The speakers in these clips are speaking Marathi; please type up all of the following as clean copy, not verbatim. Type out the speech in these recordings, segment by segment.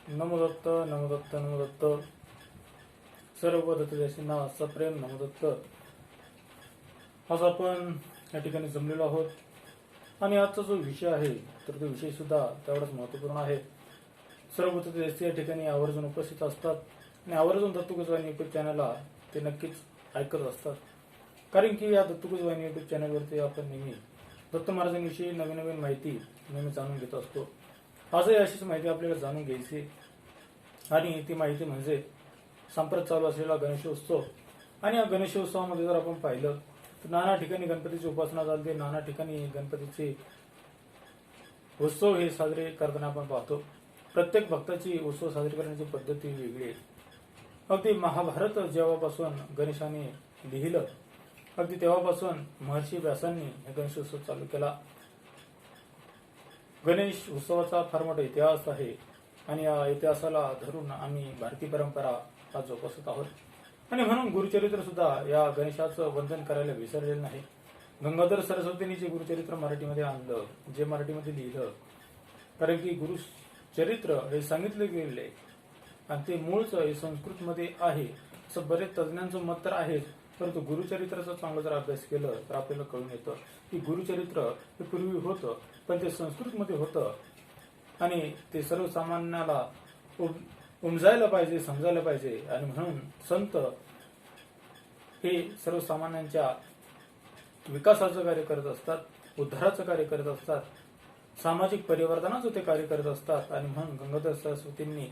नमो दत्त नमो दत्त नमो दत्त. सर्व दत्तदेशींना सप्रेम नमो दत्त. आज आपण या ठिकाणी जमलेलो आहोत आणि आजचा जो विषय आहे तर तो विषय सुद्धा तेवढाच महत्त्वपूर्ण आहे. सर्व दत्तदेशी या ठिकाणी आवर्जून उपस्थित असतात आणि आवर्जून दत्तगुजवाणी युट्यूब चॅनलला ते नक्कीच ऐकत असतात. कारण की या दत्तगुजवाणी युट्यूब चॅनलवरती आपण नेहमी दत्त महाराजांविषयी नवीन नवीन माहिती नेहमी जाणून घेत असतो. आजही अशीच माहिती आपल्याला जाणून घ्यायची आणि ती माहिती म्हणजे संप्रत चालू असलेला गणेशोत्सव. आणि या गणेशोत्सवामध्ये जर आपण पाहिलं तर नाना ठिकाणी गणपतीची उपासना चालते, नाना ठिकाणी गणपतीचे उत्सव हे साजरे करताना आपण पाहतो. प्रत्येक भक्ताची उत्सव साजरे करण्याची पद्धती वेगळी आहे. अगदी महाभारत जेव्हापासून गणेशाने लिहिलं अगदी तेव्हापासून महर्षी व्यासांनी हा गणेशोत्सव चालू केला. गणेश उत्सवाचा फार मोठा इतिहास आहे आणि या इतिहासाला धरून आम्ही भारतीय परंपरा आज जोपासत आहोत. आणि म्हणून गुरुचरित्र सुद्धा या गणेशाचं वंदन करायला विसरलेलं नाही. गंगाधर सरस्वतींनी जे गुरुचरित्र मराठीमध्ये आणलं, जे मराठीमध्ये लिहिलं, कारण की गुरुचरित्र हे सांगितले गेले आणि ते मूळच हे संस्कृतमध्ये आहे असं बरेच तज्ज्ञांचं मत तर आहेच. परंतु गुरुचरित्राचा चांगला जर अभ्यास केलं तर आपल्याला कळून येतं की गुरुचरित्र हे पूर्वी होतं पण ते संस्कृतमध्ये होतं आणि ते सर्वसामान्याला उमजायला पाहिजे, समजायला पाहिजे. आणि म्हणून संत हे सर्वसामान्यांच्या विकासाचं कार्य करत असतात, उद्धाराचं कार्य करत असतात, सामाजिक परिवर्तनाचं ते कार्य करत असतात. आणि म्हणून गंगाधर सरस्वतींनी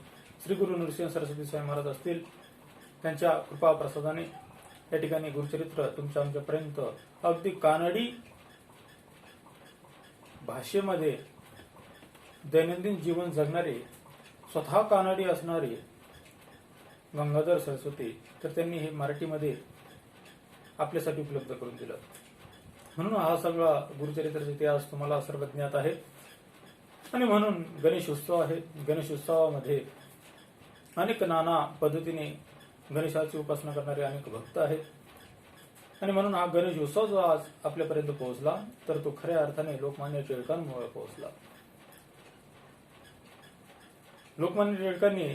श्री गुरु नृसिंह सरस्वती स्वामी महाराज असतील त्यांच्या कृपा प्रसादाने या ठिकाणी गुरुचरित्र तुमच्या आमच्यापर्यंत अगदी कानडी भाषेमध्ये दैनंदिन जीवन जगणारे, स्वतः कानडी असणारे गंगाधर सरस्वती तर त्यांनी हे मराठीमध्ये आपल्यासाठी उपलब्ध करून दिलं. म्हणून हा सगळा गुरुचरित्राचा इतिहास तुम्हाला सर्व ज्ञात आहे. आणि म्हणून गणेश उत्सव आहे. गणेश उत्सवामध्ये अनेक नाना पद्धतीने गणेशाची उपासना करणारे अनेक भक्त आहेत. आणि म्हणून हा गणेश उत्सव जो आज आपल्यापर्यंत पोहोचला तर तो खऱ्या अर्थाने लोकमान्य टिळकांमुळे पोहोचला. लोकमान्य टिळकांनी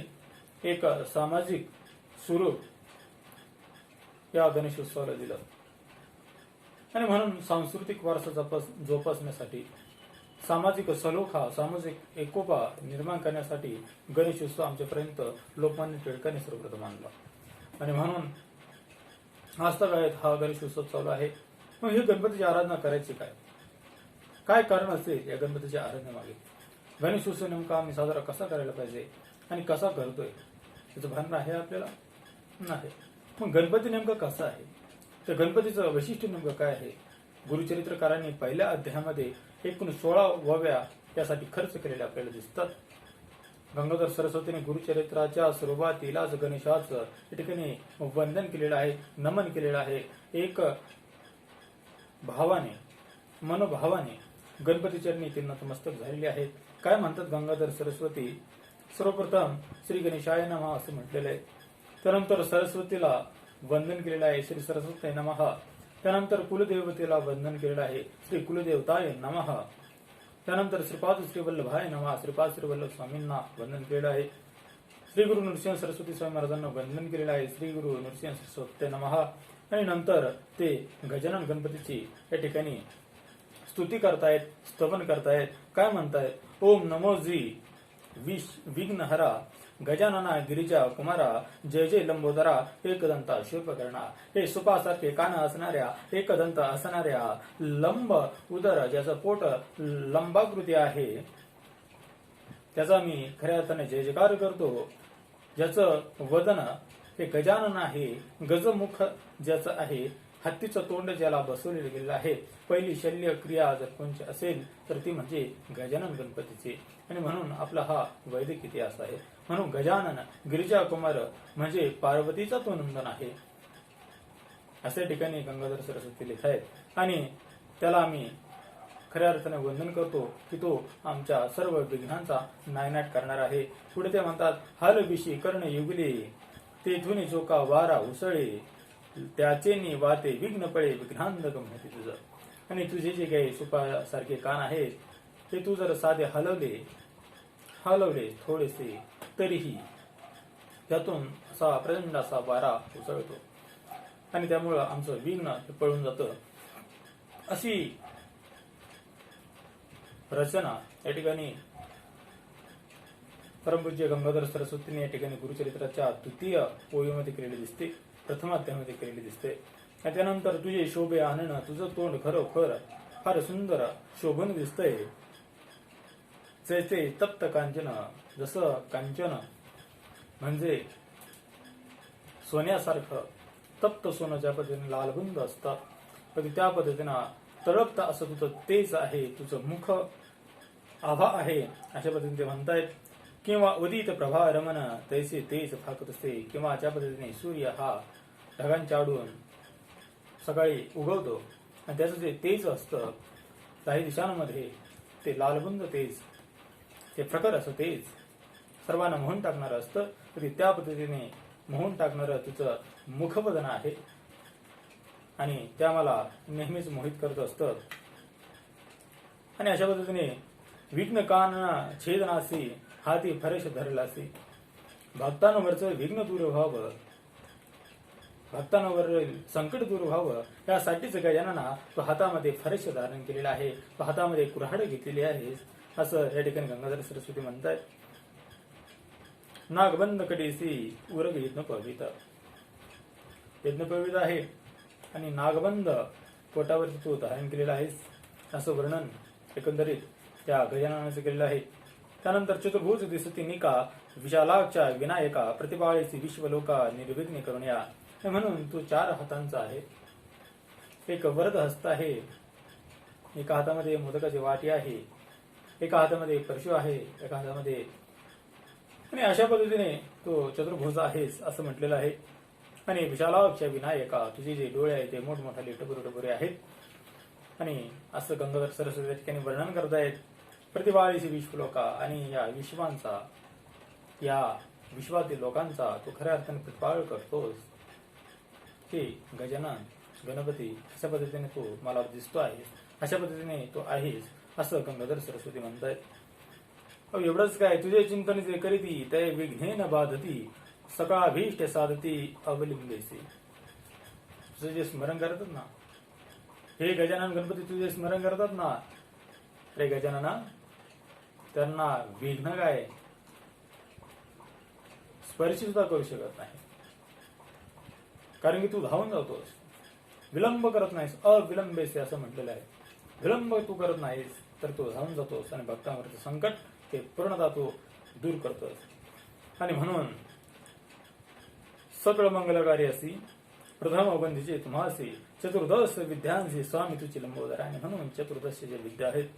एक सामाजिक स्वरूप या गणेश उत्सवाला दिलं. आणि म्हणून सांस्कृतिक वारसा जोपासण्यासाठी, सामाजिक सलोखा, सामाजिक एकोपा निर्माण करण्यासाठी गणेश उत्सव आमच्यापर्यंत लोकमान्य टिळकांनी सर्वप्रथम आणला. आणि म्हणून आजतागायत हा गणेश उत्सव चालू आहे. मग ही गणपतीची आराधना करायची काय कारण असेल या गणपतीच्या आराधनेमागे? गणेश उत्सव नेमका आम्ही साजरा कसा करायला पाहिजे आणि कसा करतोय त्याचं भान आहे आपल्याला? नाही. मग गणपती नेमका कसा आहे, तर गणपतीचं वैशिष्ट्य नेमकं काय आहे? गुरुचरित्रकारांनी पहिल्या अध्यायामध्ये एकूण 16 वव्या यासाठी खर्च केलेल्या आपल्याला दिसतात. गंगाधर सरस्वतीने गुरुचरित्राच्या सुरुवातीलाच गणेशाचं या ठिकाणी वंदन केलेलं आहे, नमन केलेलं आहे. एक भावाने, मनोभावाने गणपती चरणी ते नतमस्तक झालेले आहेत. काय म्हणतात गंगाधर सरस्वती? सर्वप्रथम श्री गणेशाय नमः असं म्हटलेलं आहे. त्यानंतर सरस्वतीला वंदन केलेलं आहे, श्री सरस्वती नमः. त्यानंतर कुलदेवतेला वंदन केलेलं आहे, श्री कुलदेवताय नमः. त्यानंतर श्रीपाद श्रीवल्लभाय नमः, श्रीपाद श्रीवल्लभ स्वामींना वंदन केलेलं आहे. श्री गुरु नृसिंह सरस्वती स्वामी महाराजांना वंदन केलेलं आहे, श्री गुरु नृसिंह सरस्वती नमः. आणि नंतर ते गजानन गणपतीची या ठिकाणी स्तुती करतायत, स्तवन करतायत. काय म्हणतायत? ओम नमो जी विघ्नहरा गजानना गिरिजा कुमारा, जय जय लंबोदरा एकदंता शिल्पकर्णा. हे सुपासारखे कान असणाऱ्या, एकदंत असणाऱ्या, लंब उदर ज्याचं पोट लंबाकृती आहे त्याचा मी खऱ्या अर्थाने जय जयकार करतो. ज्याचं वदन हे गजानन आहे, गजमुख ज्याचं आहे, हत्तीचं तोंड ज्याला बसवलेलं गेलेलं आहे. पहिली शल्य क्रिया जर कोणची असेल तर ती म्हणजे गजानन गणपतीची. आणि म्हणून आपला हा वैदिक इतिहास आहे. म्हणून गजानन गिरिजा कुमार म्हणजे पार्वतीचा तो नंदन आहे अशा ठिकाणी गंगाधर सरस्वती लिहित आहेत. आणि त्याला आम्ही खऱ्या अर्थाने वंदन करतो की तो आमच्या सर्व विघ्नांचा नायनाट करणार आहे. पुढे ते म्हणतात, हल विशी कर्ण युगले, तेथून जो का वारा उसळे, त्याचे वाते विघ्न पळे, विघ्नांधक म्हणते तुझं. आणि तुझे जे काही सुपासारखे कान आहेत ते तू जर साधे हलवले हलवले थोडेसे तरीही त्यातून असा प्रचंड असा वारा उसळतो आणि त्यामुळं आमचं विघ्न हे पळून जातं. अशी रचना या ठिकाणी परमपूज्य गंगाधर सरस्वतीने या ठिकाणी गुरुचरित्राच्या द्वितीय ओळीमध्ये केलेली दिसते, प्रथम अध्यायामध्ये केलेली दिसते. आणि त्यानंतर तुझे शोभे आनन, तुझं तोंड खरोखर फार सुंदर शोभून दिसतंय. जैसे तप्त कांचन, जसं कांचन म्हणजे सोन्यासारखं तप्त सोनं ज्या पद्धतीने लालबुंद असतं, तर त्या पद्धतीनं तळपत असं तुझं तेज आहे, तुझं मुख आभा आहे, अशा पद्धतीने ते म्हणतायत. किंवा उदित प्रभा रमण तैसे तेज फाकत असते, किंवा ज्या पद्धतीने सूर्य हा ढगांच्या आडून सकाळी उगवतो आणि त्याचं जे तेज असतं काही दिशांमध्ये ते लालबुंद तेज, ते प्रखर असं तेज सर्वांना मोहून टाकणारं असतं. तरी त्या पद्धतीने मोहून टाकणारं तुझं मुखबदन आहे आणि त्या मला नेहमीच मोहित करत असतं. आणि अशा पद्धतीने विघ्न कानना छेदनासी हाती फरेश धरलासी. भक्तांवरचं विघ्न दूर व्हावं, भक्तांवरील संकट दूर व्हावं यासाठीच गजानना तो हातामध्ये फरेश धारण केलेला आहे, तो हातामध्ये कुऱ्हाड घेतलेली आहे, असं या ठिकाणी गंगाधर सरस्वती म्हणतात. नागबंद कडेसी उरग यज्ञपवित, यज्ञपवित आहे आणि नागबंद पोटावरती तो धारण केलेला आहे, असं वर्णन एकंदरीत त्या गजाननाचे केलेलं आहे. त्यानंतर चतुर्भुज दिसती निका विशालाच्या विनायका प्रतिपाळीची विश्वलोका निर्विघ्न करून या. म्हणून तो 4 हातांचा आहे, एक वरद हस्त आहे, एका हातामध्ये मोदकाची वाटी आहे, एका हातामध्ये परशु आहे, एका हातामध्ये, आणि अशा पद्धतीने तो चतुर्भुज आहेस असं म्हटलेलं आहे. आणि विशालाक्ष विनायका, तुझे जे डोळे आहेत ते मोठमोठाले टपोरे आहेत. आणि असं गंगाधर सरस्वती या ठिकाणी वर्णन करतायत. प्रतिभाळीची विश्वलोका, आणि या विश्वांचा, या विश्वातील लोकांचा तो खऱ्या अर्थाने प्रतिपाळ करतोस. हे गजानन गणपती अशा पद्धतीने तो मला दिसतो आहे, अशा पद्धतीने तो आहेस असं गंगाधर सरस्वती म्हणतायत. एवढंच काय, तुझे चिंतन जे करीती ते विघ्नेन बाधती, सकाळाभीष्ट साधती अवलिंबेसी. तुझं जे स्मरण करतात ना, हे गजानन गणपती तुझे स्मरण करतात ना, रे गजानना, त्यांना विघ्न काय स्पर्श सुद्धा करू शकत नाही. कारण की तू धावून जातोस, विलंब करत नाहीस, अविलंबेसे असं म्हटलेलं आहे. विलंब तू करत नाहीस तर तू धावून जातोस आणि भक्तांवरचं संकट ते पूर्णतः तू दूर करतोस. आणि म्हणून सकळ मंगलकारी असी प्रथम बंधीचे तुम्हासी चतुर्दश विद्यांशी स्वामी तुझी लंबोदर. आणि म्हणून चतुर्दश जे विद्या आहेत,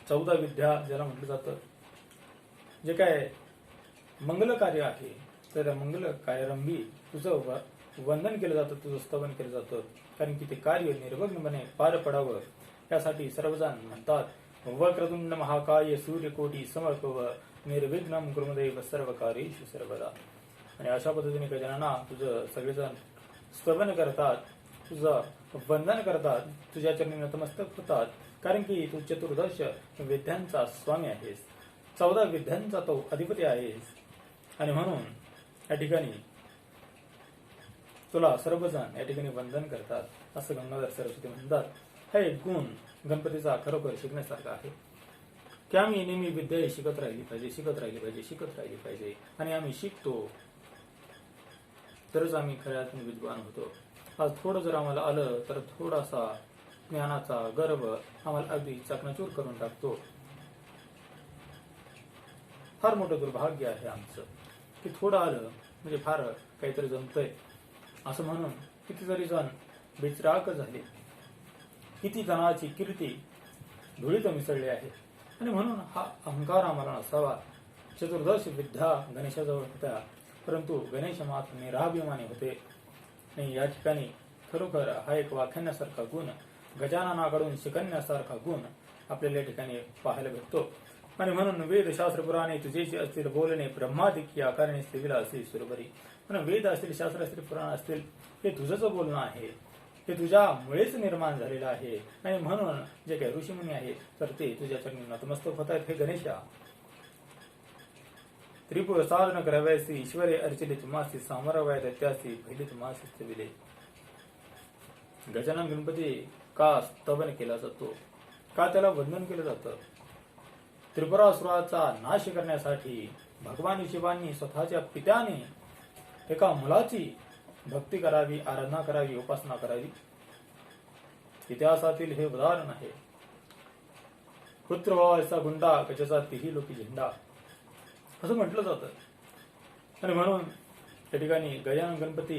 14 विद्या ज्याला म्हटलं जातं, जे काय मंगल कार्य आहे तर मंगल कार्यारंभी तुझं वंदन केलं जातं, तुझं स्तवन केलं जातं. कारण की ते कार्य निर्विघ्नपणे पार पडावं यासाठी सर्वजण म्हणतात वक्रतुंड महाकाय सूर्यकोटी समर्पव निर्विघ्नम कुर्मदेव सर्व कार्येषु सर्वदा. आणि अशा पद्धतीने गजानना तुझं सगळेजण स्तवन करतात, तुझं वंदन करतात, तुझ्या चरणी नतमस्तक होतात. कारण की तू चतुर्दश विद्यांचा स्वामी आहेस, 14 विद्यांचा तो अधिपती आहेस. आणि म्हणून या ठिकाणी तुला सर्वजण या ठिकाणी वंदन करतात असं गंगाधर सरस्वती म्हणतात. हा एक गुण गणपतीचा खरोखर शिकण्यासारखा आहे की आम्ही नेहमी विद्या शिकत राहिली पाहिजे, शिकत राहिली पाहिजे, शिकत राहिली पाहिजे. आणि आम्ही शिकतो तरच आम्ही खऱ्या अर्थाने विद्वान होतो. आज थोडं जर आम्हाला आलं तर थोडासा ज्ञानाचा गर्भ आम्हाला अगदी चकनाचूर करून टाकतो. फार मोठं दुर्भाग्य आहे आमचं की थोडं आलं म्हणजे फार काहीतरी जमतंय असं म्हणून कितीतरी जण बेचराक झाले, किती जणांची कीर्ती धुळीत मिसळली आहे. आणि म्हणून हा अहंकार आम्हाला नसावा. चतुर्दश विद्या गणेशाजवळ होत्या, परंतु गणेश मात्र निराभिमानी होते. आणि या ठिकाणी खरोखर हा एक वाखाणण्यासारखा गुण, गजाननाकडून शिकण्यासारखा गुण आपल्याला या ठिकाणी पाहायला भेटतो. आणि म्हणून वेद शास्त्र पुराणे तुझेचे असतील बोलणे ब्रह्मादिक या कारणे स्त्रीला असे सुरबरी. म्हणून वेद असतील, शास्त्र असतील, पुराण असतील, हे तुझंच बोलणं आहे, हे तुझ्यामुळेच निर्माण झालेलं आहे. आणि म्हणून जे काही ऋषीमुनी आहेत तर ते तुझ्या चरणी नतमस्तक होत आहेत. हे गणेशा, त्रिपुर साधन करावयासी ईश्वरे अर्चिले तुम्हासी सामरावया दैत्यासी पहिले तुम्हासी स्थविले. गजानन गणपती का स्तवन केला जातो, का त्याला वंदन केलं जातं? त्रिपुरासुराचा नाश करण्यासाठी भगवान शिवांनी स्वतःच्या पित्याने एका मुलाची भक्ती करावी, आराधना करावी, उपासना करावी. इतिहासातील हे उदाहरण आहे. पुत्र व्हावायचा गुंडा कशाचा तीही लोकी झेंडा असं म्हटलं जातं. आणि म्हणून त्या ठिकाणी गजानन गणपती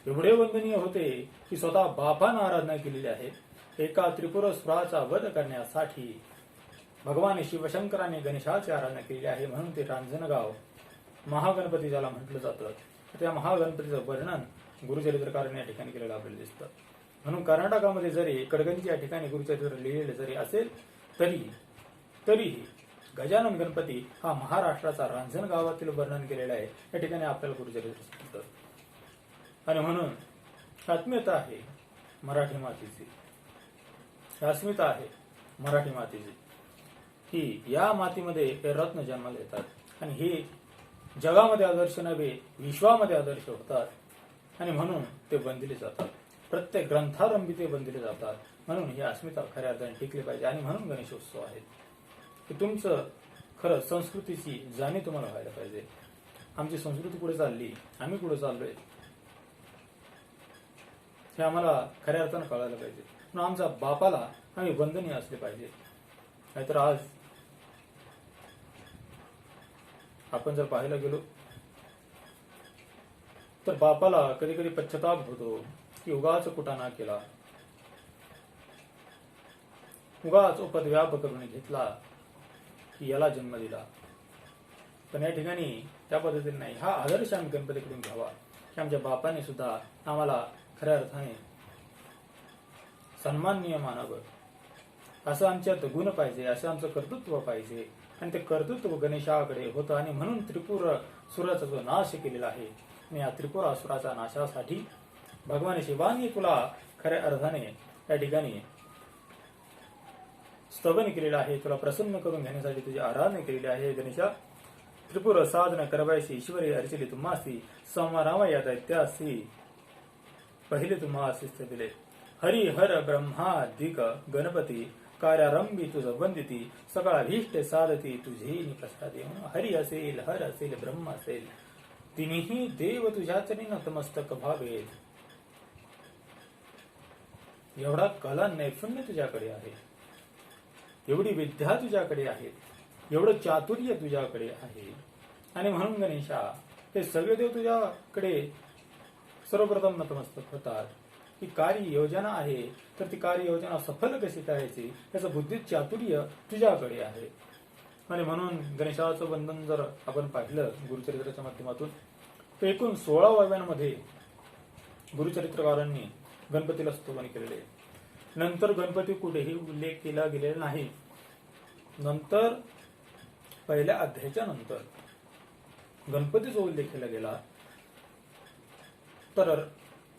एवढे वंदनीय होते की स्वतः बापानं आराधना केलेली आहे. एका त्रिपुरासुराचा वध करण्यासाठी भगवान शिवशंकराने गणेशाची आराधना केलेली आहे. म्हणून ते रांजणगाव महागणपती ज्याला म्हटलं जातं, त्या महागणपतीचं वर्णन गुरुचरित्रकारांनी या ठिकाणी केलेलं आपल्याला दिसतं. म्हणून कर्नाटकामध्ये जरी कडगंजी या ठिकाणी गुरुचरित्र लिहिलेले जरी असेल तरीही गजानन गणपती हा महाराष्ट्राचा रांजणगावातील वर्णन केलेला आहे. या ठिकाणी आपल्याला गुरुचरित्र सांगतं. आणि म्हणून आत्मीयता आहे मराठी मातीची, अस्मिता आहे मराठी मातीची, की या मातीमध्ये हे रत्न जन्माला येतात आणि हे जगामध्ये आदर्श नव्हे विश्वामध्ये आदर्श होतात. आणि म्हणून ते वंदिले जातात. प्रत्येक ग्रंथारंभी ते वंदिले जातात. म्हणून ही अस्मिता खऱ्या अर्थाने टिकली पाहिजे. आणि म्हणून गणेशोत्सव आहेत की तुमचं खरं संस्कृतीची जाणीव तुम्हाला व्हायला पाहिजे. आमची संस्कृती पुढे चालली, आम्ही पुढे चाललोय हे आम्हाला खऱ्या अर्थानं कळायला पाहिजे. म्हणून आमच्या बापाला आम्ही वंदनीय असले पाहिजे. नाहीतर आज आपण जर पाहायला गेलो तर बापाला कधी कधी पश्चाताप होतो की उगाच कुटाणा केला, उगाच उपद्व्याप करून घेतला की याला जन्म दिला. पण या ठिकाणी त्या पद्धतीने नाही. हा आदर्श आम्ही गणपतीकडून घ्यावा की आमच्या बापाने सुद्धा आम्हाला खऱ्या अर्थाने सन्माननीय मानावं, असं आमच्यात गुण पाहिजे, असं आमचं कर्तृत्व पाहिजे. आणि ते कर्तृत्व गणेशाकडे होतं. आणि म्हणून त्रिपुर सुराचा जो नाश केलेला आहे, आणि या त्रिपुरासुराच्या नाशासाठी भगवान शिवांनी तुला खऱ्या अर्थाने या ठिकाणी स्तवन केलेलं आहे. तुला प्रसन्न करून घेण्यासाठी तुझी आराधना केलेली आहे. गणेशा त्रिपुर साधन करवायची ईश्वरी अर्चिले तुम्हासी समारामया दैत्यासी पहिले तुम्हासी स्थविले. हरी हर ब्रह्मादिक गणपती कार्यारंभी तुझ वंदिती सकाळीष्ट साधती तुझे प्रसादे. हरी असेल, हर असेल, ब्रह्म असेल, तिन्ही देव तुझ्या चरणी नतमस्तक व्हावेत. एवढा कला नैपुण्य तुझ्याकडे आहे, एवढी विद्या तुझ्याकडे आहे, एवढं चातुर्य तुझ्याकडे आहे. आणि म्हणून गणेशा हे सगळे देव तुझ्याकडे सर्वप्रथम नतमस्तक होतात. ही कार्य योजना आहे, तर ती कार्य योजना सफल कशी करायची याचं बुद्धी चातुर्य तुझ्याकडे आहे. आणि म्हणून गणेशाचं वंदन जर आपण पाहिलं गुरुचरित्राच्या माध्यमातून तर एकूण 16 वाव्यांमध्ये गुरुचरित्रकारांनी गणपतीला स्तवन केलेले. नंतर गणपती कुठेही उल्लेख केला गेलेला नाही. नंतर पहिल्या अध्यायाच्या नंतर गणपतीचा उल्लेख केला गेला तर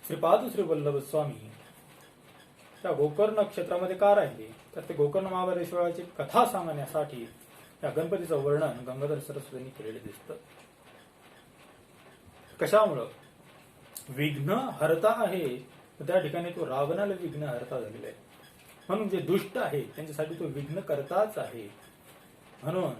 श्रीपाद श्री वल्लभ स्वामी त्या गोकर्ण क्षेत्रामध्ये का राहिले, तर ते गोकर्ण महाबळेश्वराची कथा सांगण्यासाठी या गणपतीचं वर्णन गंगाधर सरस्वतींनी केलेले दिसतं. कशामुळं? विघ्न हरता आहे, त्या ठिकाणी तो रावणाला विघ्न हरता झालेला आहे. म्हणून जे दुष्ट आहे त्यांच्यासाठी तो विघ्न करताच आहे. म्हणून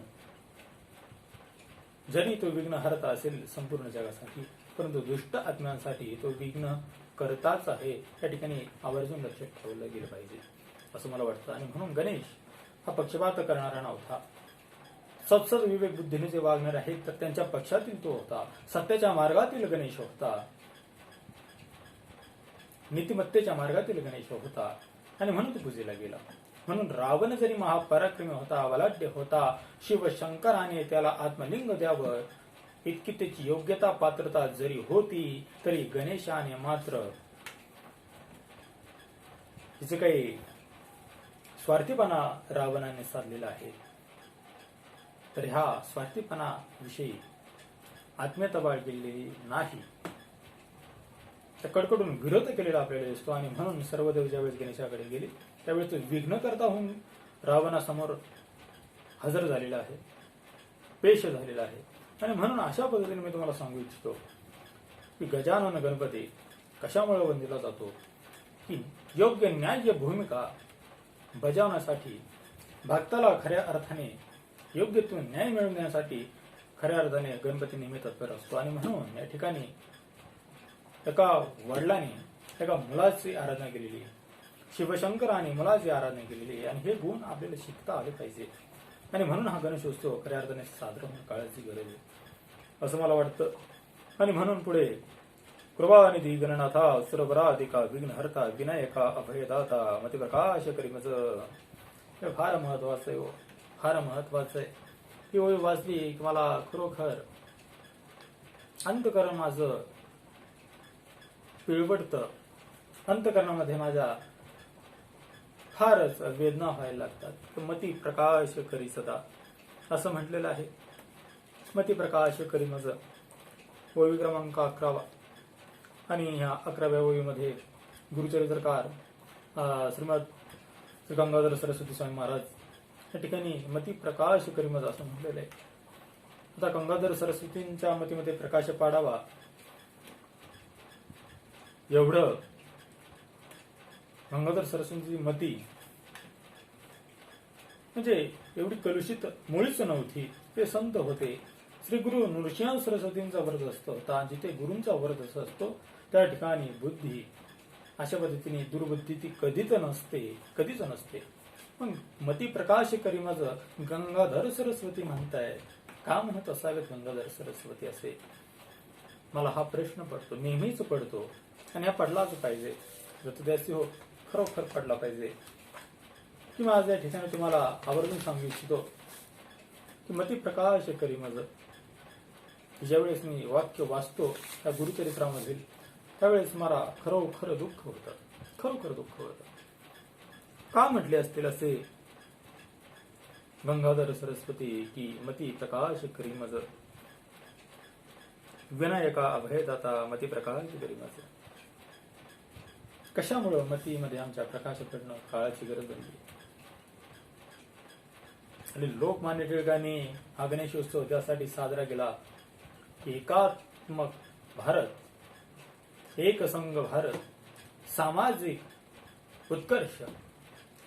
जरी तो विघ्न हरता असेल संपूर्ण जगासाठी, परंतु दुष्ट आत्म्यांसाठी तो विघ्न करताच आहे. या ठिकाणी आवर्जून लक्षात ठेवलं गेलं पाहिजे असं मला वाटतं. आणि म्हणून गणेश हा पक्षपात करणारा नव्हता. सत्सद विवेक बुद्धीने जे वागणारे आहेत तर त्यांच्या पक्षातील तो होता. सत्याच्या मार्गातील गणेश होता, नीतिमत्तेच्या मार्गातील गणेश होता. आणि म्हणून तो पूजेला गेला. म्हणून रावण जरी महापराक्रमी होता, बलाढ्य होता, शिवशंकराने त्याला आत्मलिंग द्यावं इतकी त्याची योग्यता पात्रता जरी होती, तरी गणेशाने मात्र हिचे काही स्वार्थीपणा रावणाने साधलेला आहे. तर ह्या स्वार्थीपणा विषयी आत्मीयता बाळगलेली नाही, त्या कडकडून विरोध केलेला आपल्याला दिसतो. आणि म्हणून सर्व देव ज्यावेळेस गणेशाकडे गेले त्यावेळेस तो विघ्नकर्ता होऊन रावणासमोर हजर झालेला आहे, पेश झालेला आहे. आणि म्हणून अशा पद्धतीने मी तुम्हाला सांगू इच्छितो की गजानन गणपती कशामुळे वंदिला जातो की योग्य न्याय्य भूमिका बजावण्यासाठी भक्ताला खऱ्या अर्थाने योग्य तो न्याय मिळवून देण्यासाठी खऱ्या अर्थाने गणपती नेहमी तत्पर असतो. आणि म्हणून या ठिकाणी एका वडिलांनी एका मुलाची आराधना केलेली, शिवशंकराने मुलाची आराधना केलेली आणि हे गुण आपल्याला शिकता आले पाहिजे. आणि म्हणून हा गणेशोत्सव खऱ्या अर्थाने साजरा होणं काळाची गरज आहे असं मला वाटतं. आणि म्हणून पुढे कृपानिधी गणनाथा सुरभराधिका विघ्नहर्ता विनायका अभयदाता मतिप्रकाश करीमच, हे फार महत्वाचं आहे हो, फार महत्वाचं आहे. ही ओळी वाचली की मला खरोखर अंतकरण माझं पिळवटतं, अंतकरणामध्ये माझ्या फारच वेदना व्हायला लागतात. मती प्रकाश करी सदा असं म्हटलेलं आहे. मती प्रकाश करी मज ओळी क्रमांक 11. आणि ह्या 11व्या ओळीमध्ये गुरुचरित्रकार श्रीमद श्री गंगाधर सरस्वती स्वामी महाराज या ठिकाणी मती प्रकाश करी मज असं म्हटलेलं आहे. आता गंगाधर सरस्वतींच्या मतीमध्ये प्रकाश पाडावा एवढं गंगाधर सरस्वतींची मती म्हणजे एवढी कलुषित मुळीच नव्हती. ते संत होते. श्री गुरु नृसिंह सरस्वतींचा वर्ग असतो होता. जिथे गुरूंचा वर्ग असतो त्या ठिकाणी बुद्धी अशा पद्धतीने दुर्बुद्धी ती कधीच नसते. पण मती प्रकाश करी माझं गंगाधर सरस्वती म्हणताय, का म्हणत असावेत गंगाधर सरस्वती असे? मला हा प्रश्न पडतो, नेहमीच पडतो. आणि हा पडलाच पाहिजे. ऋतुदासी हो, खरोखर पडला पाहिजे. की माझ्या ठिकाणी तुम्हाला आवर्जून सांगू इच्छितो की मती प्रकाश करी माझं ज्यावेळेस मी वाक्य वाचतो त्या गुरुचरित्रामधील, त्यावेळेस मला खरोखर दुःख होतं. का म्हटले असतील असे गंगाधर सरस्वती की मती प्रकाश करी मज विनायका अभयदाता मती प्रकाश करी मज? कशामुळे मतीमध्ये आमच्या प्रकाश पडणं काळाची गरज बनली. आणि लोकमान्य टिळकांनी हा गणेशोत्सव त्यासाठी साजरा केला की एकात्मक भारत, एकसंघ भारत, सामाजिक उत्कर्ष,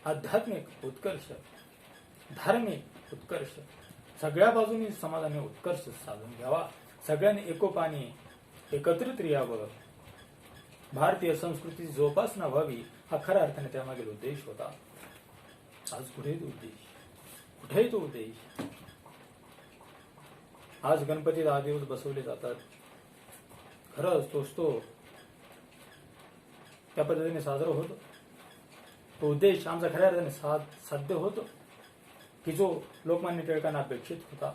आध्यात्मिक उत्कर्ष, धार्मिक उत्कर्ष, सगळ्या बाजूनी समाजाने उत्कर्ष साधून घ्यावा. सगळ्यांनी एकोपाने एकत्रित यावं. भारतीय संस्कृती जोपासना व्हावी हा खऱ्या अर्थाने त्यामागील उद्देश होता. आज कुठे तो उद्देश? आज गणपती 10 दिवस बसवले जातात. खरंच तो त्या पद्धतीने साजरा होतो. तो उद्देश आमचा खऱ्या अर्थाने साध्य होतो की जो लोकमान्य टिळकांना अपेक्षित होता,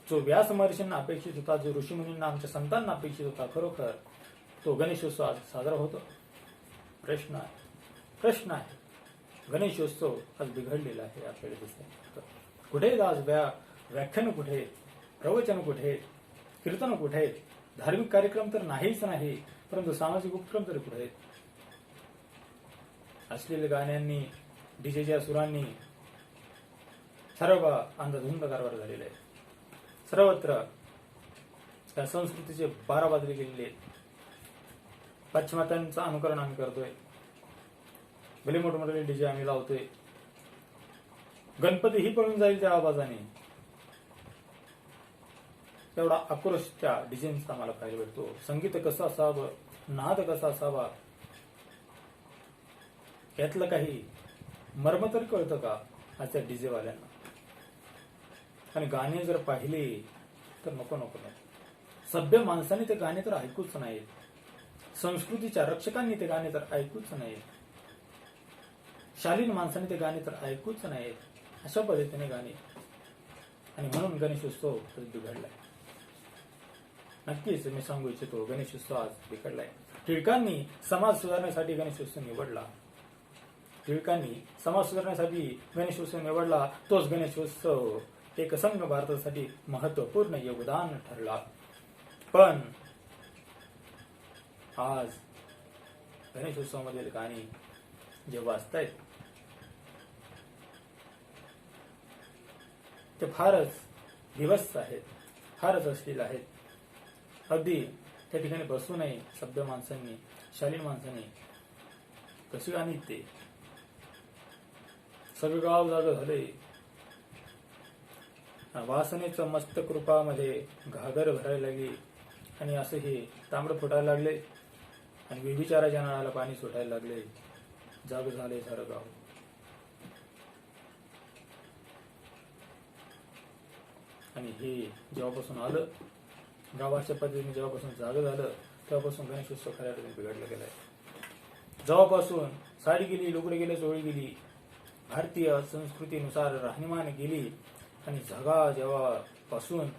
जो व्यास महर्षींना अपेक्षित होता, जो ऋषीमुनींना आमच्या संतांना अपेक्षित होता. खरोखर तो गणेशोत्सव आज साजरा होतो. प्रश्न आहे गणेशोत्सव आज बिघडलेला आहे आपल्याला दिसत. कुठे आज व्याख्यान कुठे, प्रवचन कुठे, कीर्तन कुठे, धार्मिक कार्यक्रम तर नाहीच नाही, परंतु सामाजिक उपक्रम तरी कुठे आहेत? अश्लील गाण्यांनी, डीजेच्या सुरांनी सर्व अंधधुंद कारभार झालेला आहे. सर्वत्र त्या संस्कृतीचे 12 वाजले गेलेले आहेत. पाश्चिमात्यांचं अनुकरण आम्ही करतोय. भले मोठमोठे डीजे आम्ही लावतोय. गणपती ही पळून जाईल त्या आवाजाने. तेवढा आक्रोश त्या डीजेंचा आम्हाला पाहायला भेटतो. संगीत कसं असावं, नाद कसा असावा, यातलं काही मर्म तरी कळतं का आजच्या डीजे वाल्यांना? आणि गाणे जर पाहिले तर नको. सभ्य माणसाने ते गाणे तर ऐकूच नाहीत. संस्कृतीच्या रक्षकांनी ते गाणे तर ऐकूच नाहीत. शालीन माणसाने ते गाणे तर ऐकूच नाहीत. अशा पद्धतीने गाणे. आणि म्हणून गणेशोत्सव बिघडलाय. नक्कीच मी सांगू इच्छितो गणेशोत्सव आज बिघडलाय. टिळकांनी समाज सुधारण्यासाठी गणेशोत्सव निवडला. तोच गणेशोत्सव एकसंघ भारतासाठी महत्वपूर्ण योगदान ठरला. पण आज गणेशोत्सवामधील गाणी जे वाजतायत ते फारच विभत्स आहेत. फारच अश्लील आहेत. अगदी त्या ठिकाणी बसू नये सभ्य माणसांनी, शालीन माणसांनी. कशी गाणी ते सगळं गाव जाग झाले. वासनेचं मस्त कृपामध्ये घागर भरायला लागली आणि असं हे तांबड फुटायला लागले आणि व्यभिचाराच्या नळाला पाणी सुटायला लागले. जाग झाले सारं गाव. आणि हे जेव्हापासून आलं, गावाच्या पद्धतीने जेव्हापासून जाग झालं, तेव्हापासून गणेशोत्सव खऱ्या अर्थाने बिघडला गेलाय. जेव्हापासून साडी गेली, लुगडे गेले, चोळी गेली, भारतीय संस्कृतीनुसार राहणीमान गेली आणि झगा जेव्हापासून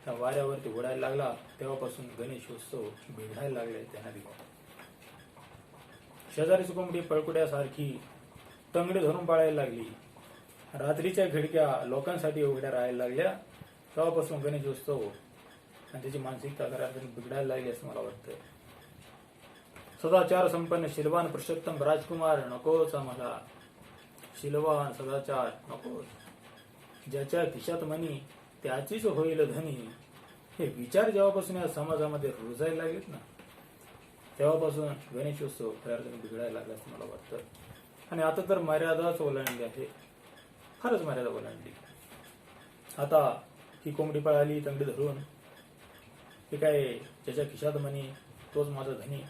त्या वाऱ्यावरती उडायला लागला, तेव्हापासून गणेशोत्सव बिघडायला लागले. त्यांना शेजारीची कोंबडी पळकुड्यासारखी तंगडे धरून पाळायला लागली. रात्रीच्या खिडक्या लोकांसाठी उघड्या राहायला लागल्या. तेव्हापासून गणेशोत्सव आणि त्याची मानसिकता खऱ्या अर्थाने बिघडायला लागली असं मला वाटतं. सदाचार संपन्न शीलवान पुरुषोत्तम राजकुमार नकोच आम्हाला. शीलवान सदाचार नकोच. ज्याच्या खिशात मनी त्याचीच होईल धनी. हे विचार जेव्हापासून या समाजामध्ये रुजायला लागलेत ना, तेव्हापासून गणेशोत्सव खऱ्या अर्थाने बिघडायला लागला असं मला वाटतं. आणि आता तर मर्यादाच ओलांडली आहे, फारच मर्यादा ओलांडली. आता ही कोंबडी पळाली तंगडी धरून, हे काय ज्याच्या खिशात मनी तोच माझा धनी,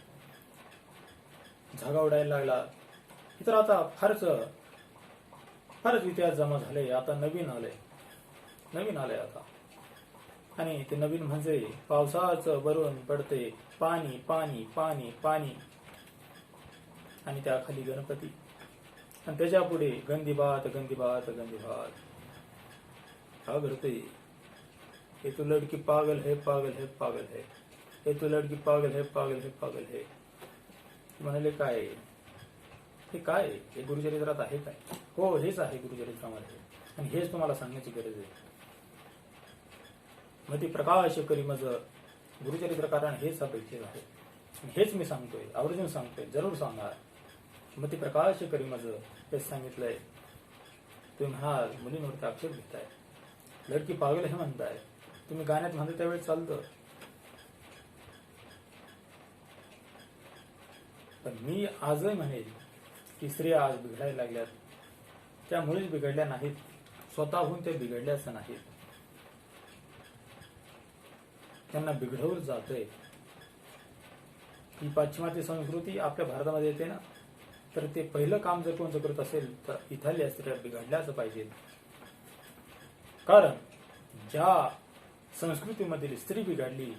झागा उडायला लागला. हे तर आता फारच इतिहास जमा झाले. आता नवीन आलंय आता. आणि ते नवीन म्हणजे पावसाचं भरून पडते पाणी पाणी पाणी पाणी, आणि त्याखाली गणपती, आणि त्याच्या पुढे गंदी बात गंदी बात गंदी बात. का घडतंय? हे तो लड़की पागल है पागल है पागल है, हे तो लड़की पागल है पागल है पागल है. म्हणाले काय हे? काय हे गुरुचरित्रात आहे काय? हो, हेच आहे गुरुचरित्रामध्ये, आणि हेच तुम्हाला सांगण्याची गरज आहे. मग प्रकाश करी मज गुरुचरित्रकाराने हेच अपेक्षित आहे, हेच मी सांगतोय, आवर्जून सांगतोय, जरूर सांगा. मग प्रकाश करी मज हेच सांगितलंय. तुम्ही म्हणाल मुलींवरती आक्षेप घेताय, लडकी पागल हे म्हणताय, तुम्ही गाण्यात म्हणता त्यावेळेस चालतं. पण मी आजही म्हणेल की स्त्रिया आज बिघडायला लागल्यात. त्यामुळेच बिघडल्या नाहीत, स्वतःहून ते बिघडल्याचं नाहीत, त्यांना बिघडवलं जातंय. ही पाश्चिमात्य संस्कृती आपल्या भारतामध्ये येते ना, तर ते पहिलं काम जर कोण करत असेल तर इथल्या स्त्रिया बिघडल्याच पाहिजेत. कारण ज्या संस्कृतीमधील स्त्री बिघडली,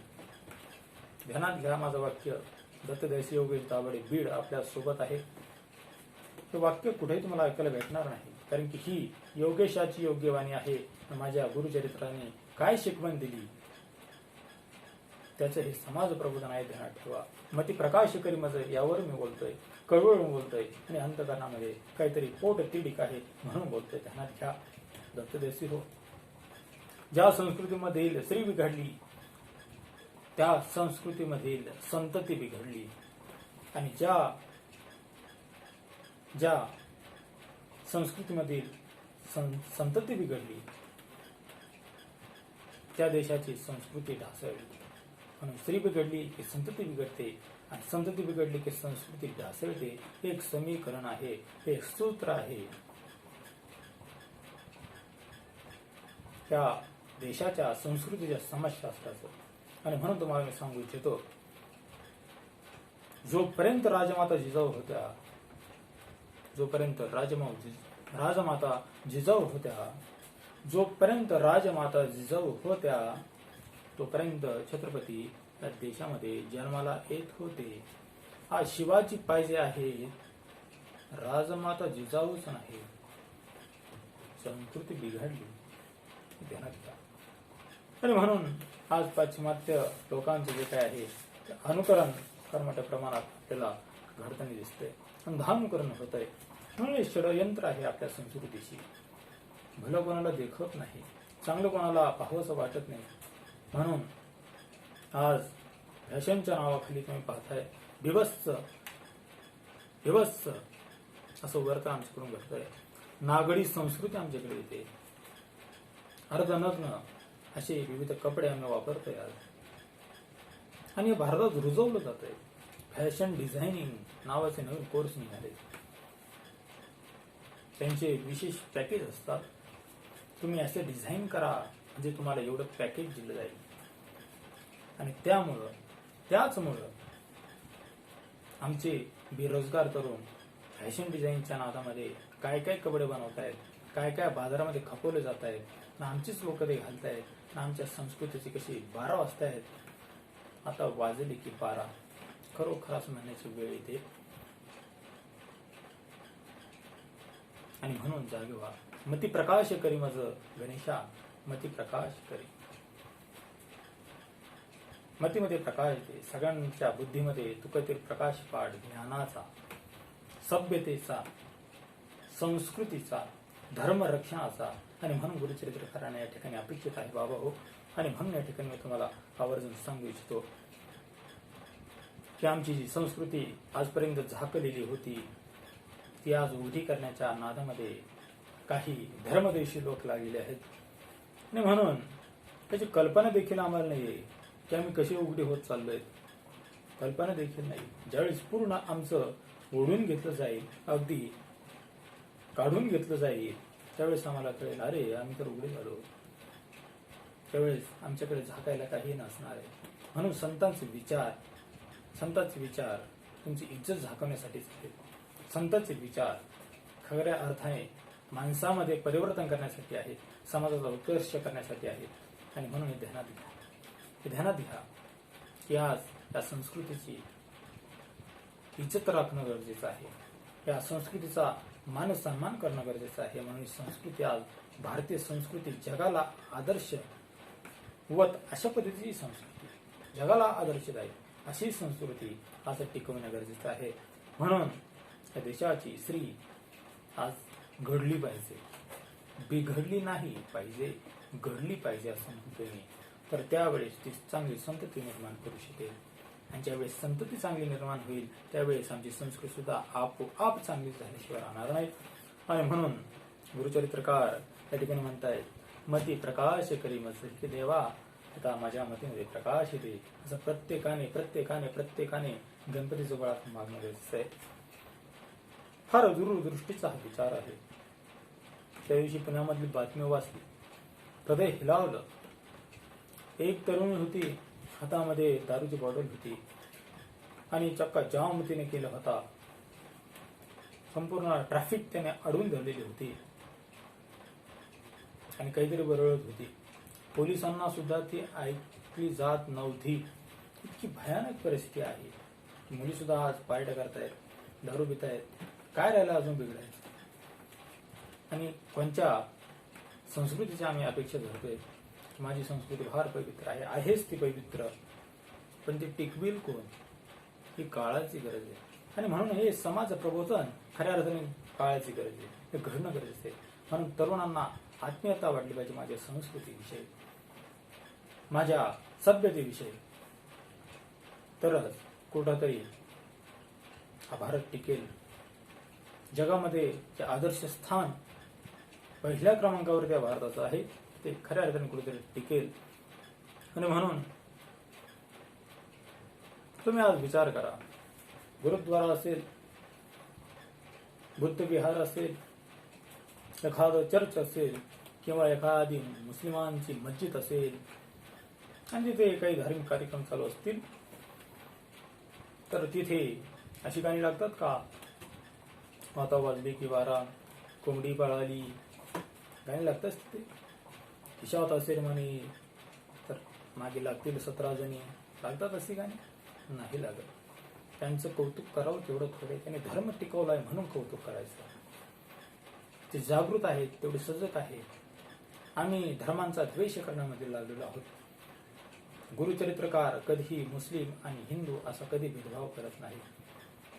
ध्यानात घ्या माझं वाक्य, दत्तदेसी योगेश दाभाडे बीड आपल्या सोबत आहे. हे वाक्य कुठेही तुम्हाला ऐकायला भेटणार नाही, कारण की ही योगेशाची योग्यवाणी आहे. माझ्या गुरुचरित्राने काय शिकवण दिली त्याचं हे समाज प्रबोधन आहे, ध्यानात ठेवा. मग ती प्रकाश करी मज यावर मी बोलतोय, कळवळून बोलतोय, आणि अंतकरणामध्ये काहीतरी पोट तिडीक आहे म्हणून बोलतोय. ध्यानात घ्या दत्तदेसी हो. ज्या संस्कृतीमधील स्त्री बिघडली, त्या संस्कृतीमधील संतती बिघडली, आणि ज्या संस्कृतीमधील संतती बिघडली, त्या देशाची संस्कृती ढासळली. म्हणून स्त्री बिघडली की संतती बिघडते, आणि संतती बिघडली की संस्कृती ढासळते. एक समीकरण आहे, एक सूत्र आहे. त्या देशाच्या संस्कृतीच्या समाजशास्त्राचं. आणि म्हणून तुम्हाला मी सांगू इच्छितो, जोपर्यंत राजमाता जिजाऊ होत्या, जोपर्यंत राजमाता जिजाऊ होत्या, जोपर्यंत राजमाता जिजाऊ होत्या, तोपर्यंत छत्रपती या देशामध्ये जन्माला येत होते. आज शिवाजी पाहिजे आहे, राजमाता जिजाऊच नाही. संस्कृती बिघडली, ध्यानात घ्या. आणि म्हणून आज पाश्चिमात्य लोकांचे जे काय आहे ते अनुकरण मोठ्या प्रमाणात आपल्याला घडताना दिसतंय, अंधानुकरण होत आहे. म्हणून हे षडयंत्र आहे आपल्या संस्कृतीशी. भलं कोणाला देखत नाही, चांगलं कोणाला पाहावंसं वाटत नाही. म्हणून आज फॅशनच्या नावाखाली तुम्ही पाहताय बिभत्स असं वर्तन आमच्याकडून घडतंय. नागडी संस्कृती आमच्याकडे येते. अर्धनग्न असे विविध कपडे आम्ही वापरतोय आज, आणि भारतात रुजवलं जात आहे. फॅशन डिझायनिंग नावाचे नवीन कोर्स निघाले. त्यांचे विशेष पॅकेज असतात. तुम्ही असे डिझाईन करा म्हणजे तुम्हाला एवढं पॅकेज दिलं जाईल. आणि त्याचमुळं आमचे बेरोजगार तरुण फॅशन डिझाईनच्या नादामध्ये काय काय कपडे बनवत आहेत, काय काय बाजारामध्ये खपवले जात आहेत, ना आमचीच लोक ते घालतायत, ना आमच्या संस्कृतीची कशी 12 वाजतायत. आता वाजली की 12 खरोखरच म्हणण्याची वेळ येते. आणि म्हणून जागे व्हा. मती प्रकाश करी मज गणेशा, मती प्रकाश करी. मतीमध्ये प्रकाश दे, सगळ्यांच्या बुद्धीमध्ये तुकतील प्रकाश पाड, ज्ञानाचा, सभ्यतेचा, संस्कृतीचा, धर्मरक्षणाचा. आणि म्हणून गुरुचरित्रकाराने या ठिकाणी अपेक्षित आहे बाबा हो. आणि म्हणून या ठिकाणी मी तुम्हाला आवर्जून सांगू इच्छितो की आमची जी संस्कृती आजपर्यंत झाकलेली होती ती आज उघडी करण्याच्या नादामध्ये काही धर्मदेशी लोक लागलेले आहेत. आणि म्हणून त्याची कल्पना देखील आम्हाला नाही आहे की आम्ही कशी उघडी होत चाललोय. कल्पना देखील नाही. ज्यावेळेस पूर्ण आमचं ओढून घेतलं जाईल, अगदी काढून घेतलं जाईल, त्यावेळेस आम्हाला कळेल अरे आम्ही तर उघडे झालो. त्यावेळेस आमच्याकडे झाकायला काही नसणार आहे. म्हणून संतांचे विचार तुमची इज्जत झाकवण्यासाठीच आहेत. संतांचे विचार खऱ्या अर्थाने माणसामध्ये परिवर्तन करण्यासाठी आहेत, समाजाचा उत्कर्ष करण्यासाठी आहेत. आणि म्हणून हे ध्यानात घ्या की आज या संस्कृतीची इज्जत राखणं गरजेचं आहे. या संस्कृतीचा मान सन्मान करणं गरजेचं आहे. म्हणून संस्कृती आज भारतीय संस्कृती जगाला आदर्श वत अशा पद्धतीची संस्कृती जगाला आदर्श आहे. अशी संस्कृती आज टिकवणं गरजेचं आहे. म्हणून या देशाची श्री आज घडली पाहिजे, बिघडली नाही पाहिजे, घडली पाहिजे असं म्हणतोय मी. तर त्यावेळेस ती चांगली संतती निर्माण करू शकेल. आणि ज्यावेळेस संतती चांगली निर्माण होईल त्यावेळेस आमची संस्कृती सुद्धा आपोआप चांगली झाल्याशिवाय राहणार नाही. आणि म्हणून गुरुचरित्रकार या ठिकाणी म्हणतायत मती प्रकाश करी मज की देवा, आता माझ्या मतीमध्ये प्रकाश येते. असं प्रत्येकाने गणपतीचं बळात मागणं गरजेचं आहे. फार दूरदृष्टीचा हा विचार आहे. त्या दिवशी पुण्यामधली बातमी वाचली, हृदय हिलावलं. एक तरुणी होती, हातामध्ये दारूची बॉटल होती आणि चक्का जाम तिने केला होता. संपूर्ण ट्रॅफिक त्याने अडवून धरलेली होती आणि काहीतरी बरळत होती. पोलिसांना सुद्धा ती ऐकली जात नव्हती. इतकी भयानक परिस्थिती आहे. मुली सुद्धा आज पार्ट्या करतायत, दारू पितायत. काय राहिलं अजून बिघडायचं. आणि कोणत्या संस्कृतीची आम्ही अपेक्षा धरतोय. माझी संस्कृती फार पवित्र आहे, आहेच ती पवित्र, पण ती टिकविल कोण ही काळाची गरज आहे. आणि म्हणून हे समाज प्रबोधन खऱ्या अर्थाने काळाची गरज आहे, हे घडणं गरजेचं आहे. म्हणून तरुणांना आत्मीयता वाटली पाहिजे माझ्या संस्कृतीविषयी, माझ्या सभ्यतेविषयी. तरच कुठंतरी हा भारत टिकेल. जगामध्ये जे आदर्श स्थान पहिल्या क्रमांकावर त्या भारताचं आहे ते खऱ्या अर्थाने कुठेतरी टिकेल. आणि म्हणून तुम्ही आज विचार करा. गुरुद्वारा असेल, बुद्ध विहार असेल, एखादं चर्च असेल किंवा एखादी मुस्लिमांची मस्जिद असेल आणि तिथे काही धार्मिक कार्यक्रम चालू असतील तर तिथे अशी गाणी लागतात का? माता वाजली की 12, कोंबडी पळाली, गाणी लागतात तिथे. खिशात असेल म्हणे तर मागे लागतील 17 जणी, लागतात अशी गाणी? नाही लागत. त्यांचं कौतुक करावं तेवढं थोडे. त्याने धर्म टिकवलाय म्हणून कौतुक करायचं. ते जागृत आहेत, तेवढे सजग आहेत. आम्ही धर्मांचा द्वेष करण्यामध्ये लागलेलो आहोत. गुरुचरित्रकार कधीही मुस्लिम आणि हिंदू असा कधी भेदभाव करत नाही.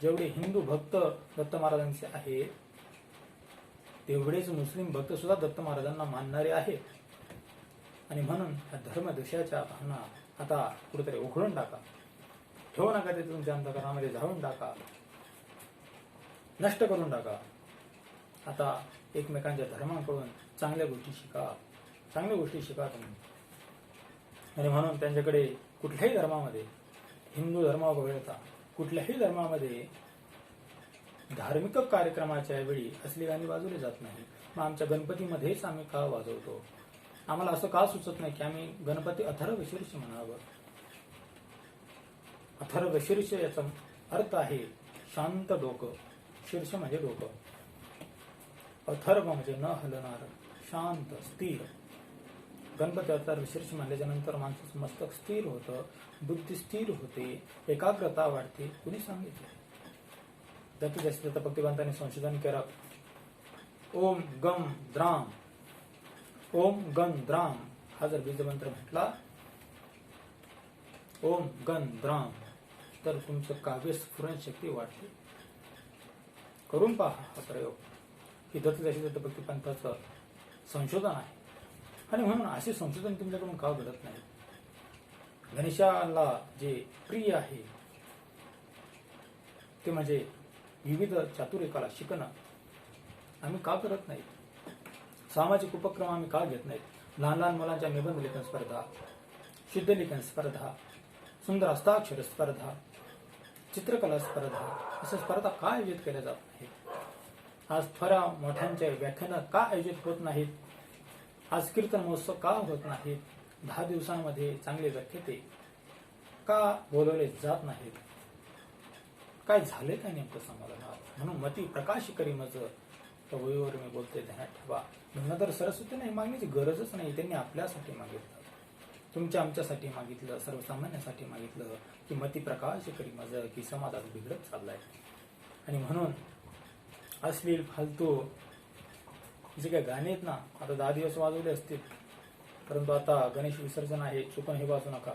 जेवढे हिंदू भक्त दत्त महाराजांचे आहेत तेवढेच मुस्लिम भक्त सुद्धा दत्त महाराजांना मानणारे आहेत. आणि म्हणून या धर्मदेशाच्या भावना आता कुठेतरी उघडून टाका. ठेवू नका ते तुमच्या अंतःकरणामध्ये, जाळून टाका, नष्ट करून टाका. आता एकमेकांच्या धर्माकडून चांगल्या गोष्टी शिका, चांगल्या गोष्टी शिका तुम्ही. आणि म्हणून त्यांच्याकडे कुठल्याही धर्मामध्ये, हिंदू धर्म वगळता कुठल्याही धर्मामध्ये धार्मिक कार्यक्रमाच्या वेळी असली गाणी वाजवली जात नाही. मग आमच्या गणपतीमध्येच आम्ही का वाजवतो? आम्हाला असं का सुचत नाही की आम्ही गणपती अथर्व शीर्ष म्हणावं? अथर्व शीर्ष याचा अर्थ आहे शांत डोकं. शीर्ष म्हणजे डोकं. अथर्व म्हणजे न हलणार, शांत, स्थिर. गणपती अथर्व शीर्ष म्हणल्याच्या नंतर माणसाचं मस्तक स्थिर होतं, बुद्धी स्थिर होते, एकाग्रता वाढते. कुणी सांगितलं? जास्तीत भक्तिवंतांनी संशोधन केलं. ओम गम द्राम, ओम गण द्राम हा जर बीजमंत्र म्हटला, ओम गण द्राम, तर तुमचं काव्य स्फुरण शक्ती वाढते. करून पहा हा प्रयोग. ही दत्त भक्तिपंथाचं संशोधन आहे. आणि म्हणून असे संशोधन तुमच्याकडून का घडत नाही? गणेशाला जे प्रिय आहे ते म्हणजे विविध चातुर्यकला शिकणं. आम्ही का करत नाही? सामाजिक उपक्रम आम्ही का घेत नाहीत? लहान लहान मुलांच्या निबंध लेखन स्पर्धा, शुद्ध लेखन स्पर्धा, सुंदर हस्ताक्षर स्पर्धा, चित्रकला स्पर्धा, अशा स्पर्धा का आयोजित केल्या जात नाहीत? आज थोड्या मोठ्यांच्या व्याख्यानं का आयोजित होत नाहीत? आज कीर्तन महोत्सव का होत नाहीत? 10 दिवसांमध्ये चांगले व्याख्याते का बोलवले जात नाहीत? काय झाले काय नेमकं समाधान? म्हणून मती प्रकाश करी मज वहीवर मी बोलते, ध्यानात ठेवा. गंगाधर सरस्वतींना ही मागण्याची गरजच नाही. त्यांनी आपल्यासाठी मागितलं, तुमच्या आमच्यासाठी मागितलं, सर्वसामान्यांसाठी मागितलं की मती प्रकाश करी मज, की समाजात बिघडत चाललाय. आणि म्हणून अश्लील फालतू जे काही गाणे आहेत ना, आता 10 दिवस वाजवले असतील, परंतु आता गणेश विसर्जन आहे, चुकून हे वाजू नका.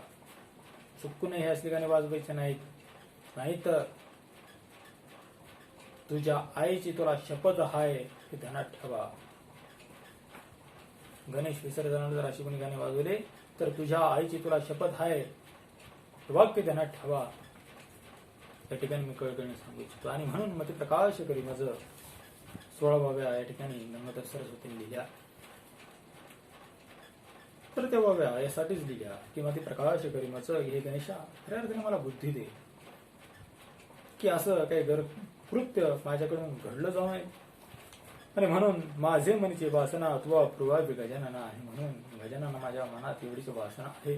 चुकून हे असले गाणे वाजवायचे नाहीत. नाहीतर तुझ्या आईची तुला शपथ आहे हे ध्यानात ठेवा. गणेश विसर्जनाला जर अशी कोणी गाणे वाजवले तर तुझ्या आईची तुला शपथ आहे वाक्य ध्यानात ठेवा. या ठिकाणी मी कळकळीने सांगू इच्छितो. आणि म्हणून मग ते प्रकाश करी माझं 16व्या या ठिकाणी गंगाधर सरस्वतींनी लिहिल्या. तर त्या व्हाव्या यासाठीच लिहिल्या की मग ते प्रकाश करी माझं, हे गणेशा खऱ्या अर्थाने मला बुद्धी दे की असं काही कृत्य माझ्याकडून घडलं जाऊ नये. आणि म्हणून माझे मनीची वासना तुवा पूर्वाभि गजानना आहे. म्हणून गजानना माझ्या मनात एवढीच वासना आहे,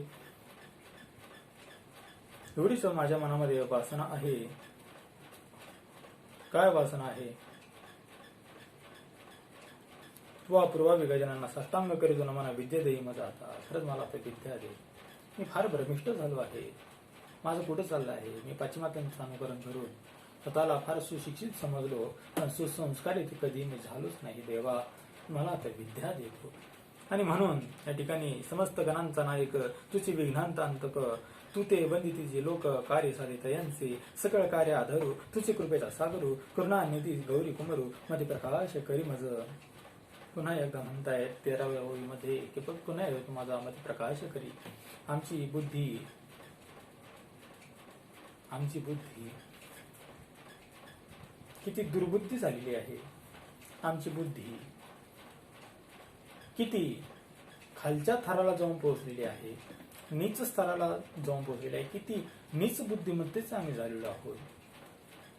एवढीच माझ्या मनामध्ये वासना आहे. काय वासना आहे? तुवा पूर्वाभि गजानना साष्टांग करीतो नमना विद्या देई मजा. आता खरंच मला आता विद्या दे. मी फार भ्रमिष्ट झालो आहे. माझं कुठं चाललं आहे? मी पाश्चिमात्यांचं अनुकरण करून स्वतःला फार सुशिक्षित समजलो, पण सुसंस्कारित कधी मी झालोच नाही. देवा मला आता विद्या देतो. आणि म्हणून या ठिकाणी समस्त गणांचा नायक तुझे विघ्नांत अंतक, तू ते वंदितीचे लोक कार्य साधित यांचे सकळ कार्य आधरू, तुझे कृपेचा सागरू, करुणानिधी गौरी कुमरू, मध्ये प्रकाश करी मज. पुन्हा एकदा म्हणतायत 13व्या ओळीमध्ये की पुन्हा एकदा माझा मध्ये प्रकाश करी. आमची बुद्धी किती दुर्बुद्धी झालेली आहे. आमची बुद्धी किती खालच्या थराला जाऊन पोहोचलेली आहे, नीच स्तराला जाऊन पोहोचलेली आहे. किती नीच बुद्धिमत्तेच आम्ही झालेलो आहोत.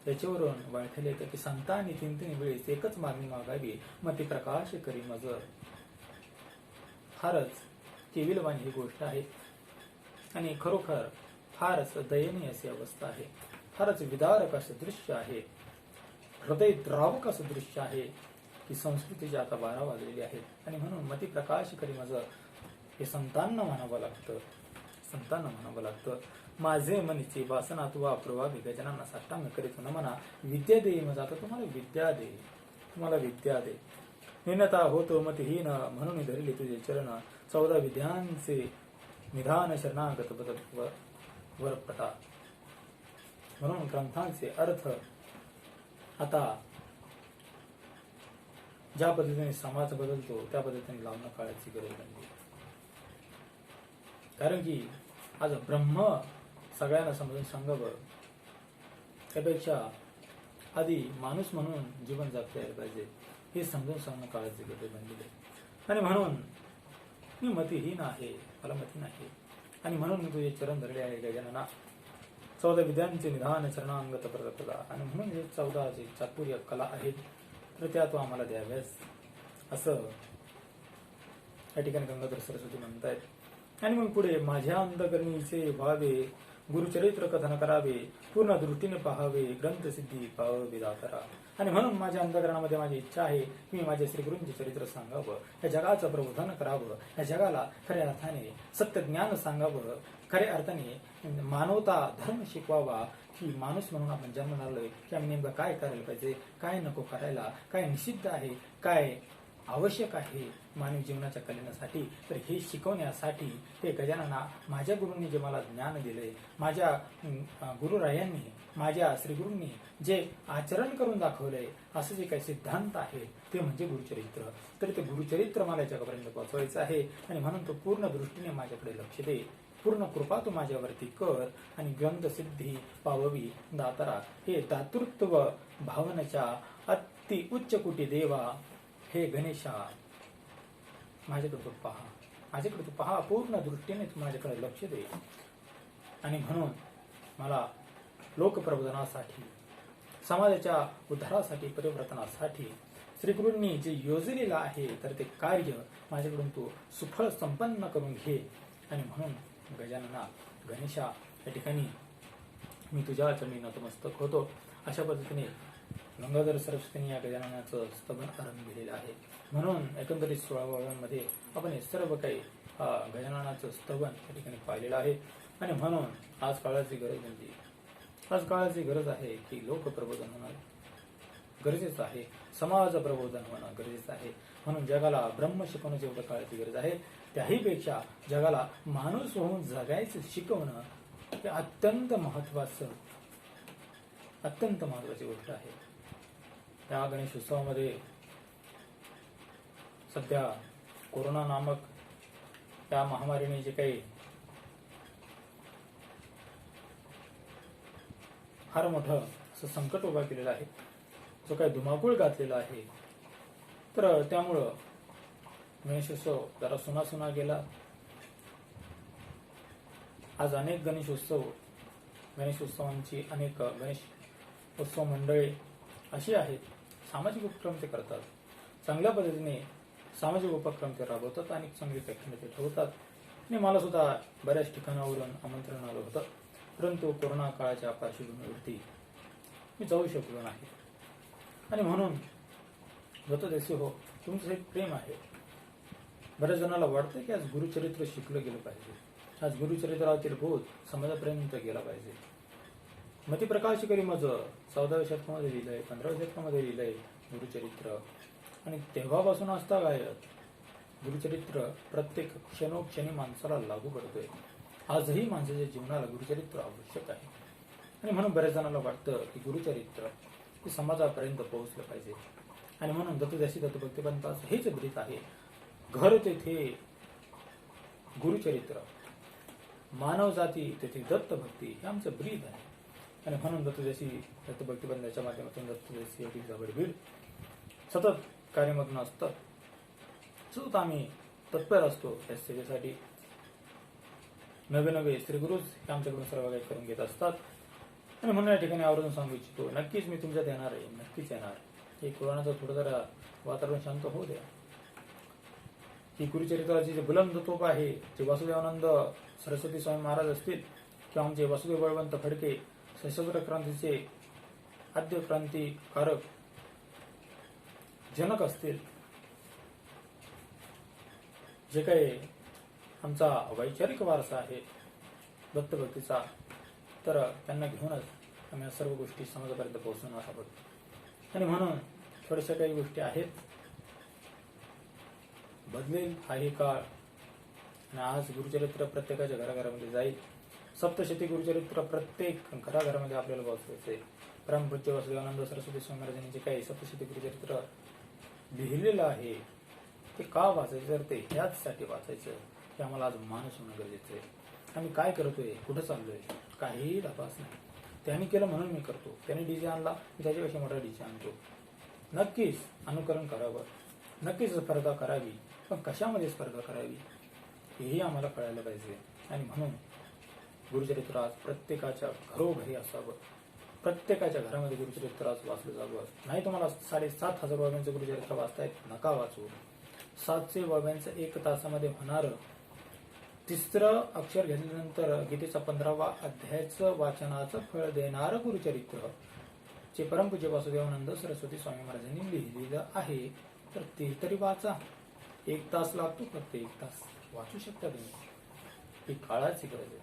त्याच्यावरून वाटले येतं की संतांनी 3 वेळेस एकच मागणी मागावी, मग ती प्रकाश करी मज. फारच केविलवाणी ही गोष्ट आहे आणि खरोखर फारच दयनीय अशी अवस्था आहे. फारच विदारक असं दृश्य आहे, हृदय द्रावक असं दृश्य आहे की संस्कृतीची आता 12 वाजलेली आहेत. आणि म्हणून मती प्रकाश करी माझं हे संतांना म्हणावं लागतं, संतांना म्हणावं लागतं. माझे मनीची वासना तुवा प्रभावी गजानना साष्टांग करीत नमना विद्या दे मज. आता तुम्हाला विद्या दे, तुम्हाला विद्या दे. निनता होतो मतिहीन म्हणून धरले तुझे चरण, 14 विद्यांचे निधान शरणागत बदल वरपटा. म्हणून ग्रंथांचे अर्थ आता ज्या पद्धतीने समाज बदलतो त्या पद्धतीने लावणं काळाची गरज नाही. कारण की आज ब्रह्म सगळ्यांना समजून सांगावं त्यापेक्षा आधी माणूस म्हणून जीवन जगता यायला पाहिजे हे समजून सांगणं काळाची गरज बनलेली आहे. आणि म्हणून मी मतिहीन आहे, मला मती नाही. आणि म्हणून मी तुझे चरण धरले आहे गजानना. 14 विद्यांचे निधान चरणांगत प्रदा. आणि म्हणून हे 14 जे चातुर्य कला आहेत तर त्या तू आम्हाला द्याव्यास असं या ठिकाणी गंगाधर सरस्वती म्हणतायत. आणि मग पुढे माझ्या अंतकरणीचे व्हावे गुरुचरित्र कथन करावे पूर्ण दृष्टीने पाहावे ग्रंथसिद्धी पाहावे दातरा. आणि म्हणून माझ्या अंतकरणामध्ये माझी इच्छा आहे मी माझ्या श्रीगुरूंचे चरित्र सांगावं, या जगाचं प्रबोधन करावं, या जगाला खऱ्या अर्थाने सत्य ज्ञान सांगावं, खऱ्या अर्थाने मानवता धर्म शिकवावा की माणूस म्हणून आपण जन्माला आलोय की आम्ही नेमकं काय करायला पाहिजे, काय नको करायला, काय निषिद्ध आहे, काय आवश्यक आहे मानवी जीवनाच्या कल्याणासाठी. तर हे शिकवण्यासाठी हे गजानना माझ्या गुरूंनी जे मला ज्ञान दिले, माझ्या गुरुरायांनी माझ्या श्रीगुरूंनी जे आचरण करून दाखवलंय असं जे काही सिद्धांत आहे ते म्हणजे गुरुचरित्र. तर ते गुरुचरित्र मला जगापर्यंत पोहोचवायचं आहे आणि म्हणून तो पूर्ण दृष्टीने माझ्याकडे लक्ष दे, पूर्ण कृपा तू माझ्यावरती कर आणि ग्रंथसिद्धी पाववी दातरा. हे दातृत्व भावनेच्या अति उच्च कुटी देवा हे गणेशा माझ्याकडे तू पहा, माझ्याकडे तू पहा, पूर्ण दृष्टीने तू माझ्याकडे लक्ष दे. आणि म्हणून मला लोकप्रबोधनासाठी समाजाच्या उद्धारासाठी परिवर्तनासाठी श्रीगुरूंनी जे योजलेलं आहे तर ते कार्य माझ्याकडून तू सुफळ संपन्न करून घे. आणि म्हणून गजानना गणेशा या ठिकाणी मी तुझ्या चरणी नतमस्तक होतो. अशा पद्धतीने गंगाधर सरस्वतींनी या गजाननाचं स्तवन आरंभ केलेलं आहे. म्हणून एकंदरीत 16व्या मध्ये आपण हे सर्व काही गजाननाचं स्तवन या ठिकाणी पाहिलेलं आहे. आणि म्हणून आज काळाची गरज म्हणजे आज काळाची गरज आहे की लोकप्रबोधन होणं गरजेचं आहे, समाज प्रबोधन होणं गरजेचं आहे. म्हणून जगाला ब्रह्म शिकवण्याची एवढं काळाची गरज आहे. त्याहीपेक्षा जगाला माणूस होऊन जगायचं शिकवणं हे अत्यंत महत्वाची गोष्ट आहे. त्या गणेश उत्सवामध्ये सध्या कोरोना नामक त्या महामारीने जे काही फार मोठं असं संकट उभा केलेलं आहे, जो काही धुमाकूळ घातलेला आहे, तर त्यामुळं गणेशोत्सव जरा सुना गेला. आज अनेक गणेशोत्सवांची अनेक गणेश उत्सव मंडळे अशी आहेत, सामाजिक उपक्रम ते करतात, चांगल्या पद्धतीने सामाजिक उपक्रम ते राबवतात आणि चांगली प्रेक्षणीय ते ठेवतात. आणि मला सुद्धा बऱ्याच ठिकाणावरून आमंत्रण आलं होतं, परंतु कोरोना काळाच्या पार्श्वभूमीवरती मी जाऊ शकलो नाही. आणि म्हणून दत्तदेसी हो, तुमचं एक प्रेम आहे. बऱ्याच जणांना वाटतं की आज गुरुचरित्र शिकलं गेलं पाहिजे, आज गुरुचरित्रातील बोध समाजापर्यंत गेला पाहिजे. मतिप्रकाश करी मज 14व्या शतकामध्ये लिहिलंय, 15व्या शतकामध्ये लिहिलंय गुरुचरित्र. आणि तेव्हापासून असता गायत गुरुचरित्र प्रत्येक क्षणोक्षणी माणसाला लागू पडतोय. आजही माणसाच्या जीवनाला गुरुचरित्र आवश्यक आहे. आणि म्हणून बऱ्याच जणांना वाटतं की गुरुचरित्र हे समाजापर्यंत पोहोचलं पाहिजे. आणि म्हणून दत्तदेसी दत्तभक्तिपंथाचं हेच ब्रीत आहे, घर तेथे गुरुचरित्र, मानव जाती तेथे दत्तभक्ती, हे आमचं ब्रीत आहे. आणि म्हणून दत्तदेसी दत्तभक्तिपंथाच्या माध्यमातून दत्तदेसी जवळभीड सतत कार्यमग्न असतात, सतत आम्ही तत्पर असतो या सेवेसाठी. नवे श्रीगुरूच हे आमच्याकडून सर्व काही करून घेत असतात. आणि म्हणून या ठिकाणी आवर्जून सांगू इच्छितो, नक्कीच मी तुमच्यात येणार आहे, नक्कीच येणार. हे कोरोनाचं थोडं जरा वातावरण शांत होऊ द्या. ही गुरुचरित्राची जे बुलंद तोप आहे, जे वासुदेवानंद सरस्वती स्वामी महाराज असतील किंवा आमचे वासुदेव बळवंत फडके सशस्त्र क्रांतीचे आद्य क्रांतिकारक जनक असतील, जे काही आमचा वैचारिक वारसा आहे दत्तभक्तीचा, तर त्यांना घेऊनच आम्ही सर्व गोष्टी समाजापर्यंत पोहोचवणार आहोत. आणि म्हणून थोड्याशा काही गोष्टी आहेत, बदलेल हाही काळ. आणि आज गुरुचरित्र प्रत्येकाच्या घराघरामध्ये जाईल. सप्तशती गुरुचरित्र प्रत्येक घराघरामध्ये आपल्याला पोहोचवायचे. परमपूज्य वासुदेवानंद सरस्वती स्वामी महाराजांनी जे काही सप्तशती गुरुचरित्र लिहिलेलं आहे ते का वाचायचं, तर ते ह्याचसाठी वाचायचं की आम्हाला आज माणूस होणं गरजेचं आहे. आम्ही काय करतोय, कुठं चाललोय, काहीही तपास नाही. त्यांनी केलं म्हणून मी करतो, त्यांनी डीजे आणला मी त्याच्यापेक्षा मोठा डीजे आणतो. नक्कीच अनुकरण करावं, नक्कीच स्पर्धा करावी, पण कशामध्ये स्पर्धा करावी हेही आम्हाला कळायला पाहिजे. आणि म्हणून गुरुचरित्र आज प्रत्येकाच्या घरोघरी असावं, प्रत्येकाच्या घरामध्ये गुरुचरित्र आज वाचलं जावं. नाही तुम्हाला 7,500 बाब्यांचं गुरुचरित्र वाचतायत, नका वाचू. 700 बाब्यांचं 1 तासामध्ये होणारं 3रं अक्षर घेतल्यानंतर गीतेचा 15वा अध्यायाचं वाचनाचं फळ देणारं गुरुचरित्र जे परमपूज्य वासुदेवानंद सरस्वती स्वामी महाराजांनी लिहिलेलं आहे, तर ते तरी वाचा. 1 तास लागतो, फक्त 1 तास वाचू शकता तुम्ही. ही काळाची गरज आहे.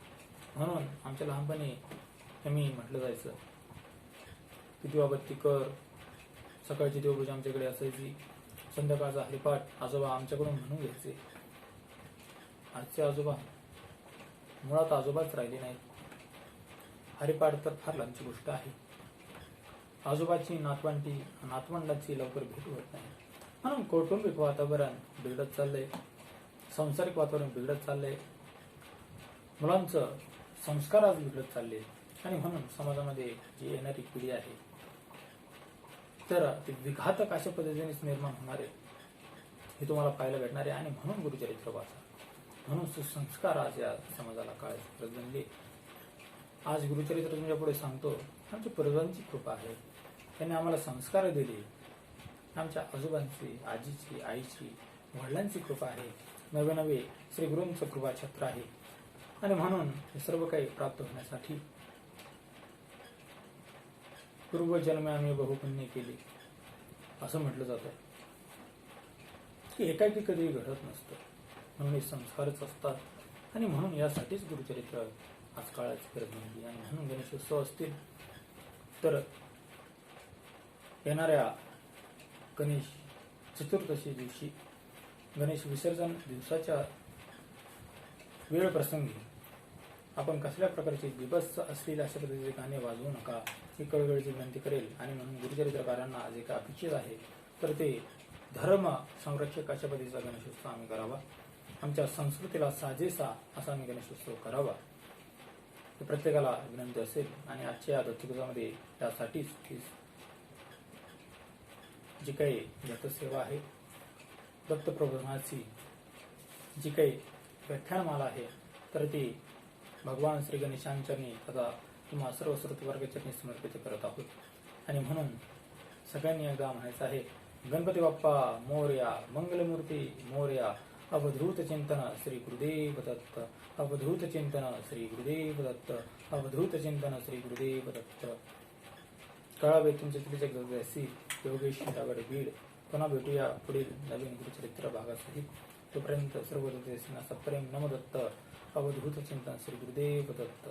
म्हणून आमच्या लहानपणी नेहमी म्हटलं जायचं की दिवाबत्ती कर, सकाळची देवपूजा आमच्याकडे असायची, संध्याकाळचा हरिपाठ आजोबा आमच्याकडून म्हणून घ्यायचे. आजचे आजोबा मुळात आजोबाच राहिले नाहीत. हरिपाठ तर फार लांबची गोष्ट आहे. आजोबाची नातवंडाची लवकर भेट होत नाही. म्हणून कौटुंबिक वातावरण बिघडत चाललंय, सांसारिक वातावरण बिघडत चाललंय, मुलांचं संस्कार आज बिघडत चालले. आणि म्हणून समाजामध्ये जी येणारी पिढी आहे तर ते विघातक अशा पद्धतीनेच निर्माण होणार आहे, हे तुम्हाला पाहायला भेटणार आहे. आणि म्हणून गुरुचरित्र वाचा. म्हणून सुसंस्कार आज या समाजाला काळाची गरज बनली. आज गुरुचरित्र तुमच्या पुढे सांगतो, आमच्या पूर्वजांची कृपा आहे, त्यांनी आम्हाला संस्कार दिले. आमच्या आजोबांची, आजीची, आईची, वडिलांची कृपा आहे. नवे नवे श्री गुरूंचं कृपाछत्र आहे. आणि म्हणून हे सर्व काही प्राप्त होण्यासाठी पूर्वजन्मे आम्ही बहुपुण्य केली असं म्हटलं जातं की एकाकी कधी घडत नसतं. म्हणून हे संस्कारच असतात. आणि म्हणून यासाठीच गुरुचरित्र आज काळाची गरज बनली. आणि म्हणून गणेशोत्सव असतील तर येणाऱ्या गणेश चतुर्दशी दिवशी, गणेश विसर्जन दिवसाच्या वेळ प्रसंगी आपण कसल्या प्रकारचे बिभत्स असलेले अशा पद्धतीचे गाणे वाजवू नका, ही कळकळीची विनंती करेल. आणि म्हणून गुरुचरित्रकारांना जे काय अपेक्षित आहे तर ते धर्म संरक्षक अशा पद्धतीचा गणेशोत्सव आम्ही करावा. आमच्या संस्कृतीला साजेसा असा आम्ही गणेशोत्सव करावा, हे प्रत्येकाला विनंती असेल. आणि आजच्या या दत्तदिवसामध्ये त्यासाठीच जी काही दत्तसेवा आहे, दत्त प्रबोधनाची जी काही व्याख्यानमाला आहे तर ती भगवान श्री गणेशांचरणी तथा तुम्हा सर्व श्रोतवर्गाचरणी समर्पित करत आहोत. आणि म्हणून सगळ्यांनी एकदा म्हणायचं आहे, गणपती बाप्पा मोरया, मंगलमूर्ती मोरया, अवधूत चिंतन श्री गुरुदेव दत्त, अवधूत चिंतन श्री गुरुदेव दत्त, अवधूत चिंतन श्री गुरुदेव दत्त. कळावे तुमच्या चुकीचे योगेश दागडे बीड. पुन्हा भेटूया पुढील नवीन गुरुचरित्र भागासहित. तोपर्यंत सर्व सप्रेम नमदत्त, अवधूत चिंतन श्री गुरुदेव दत्त.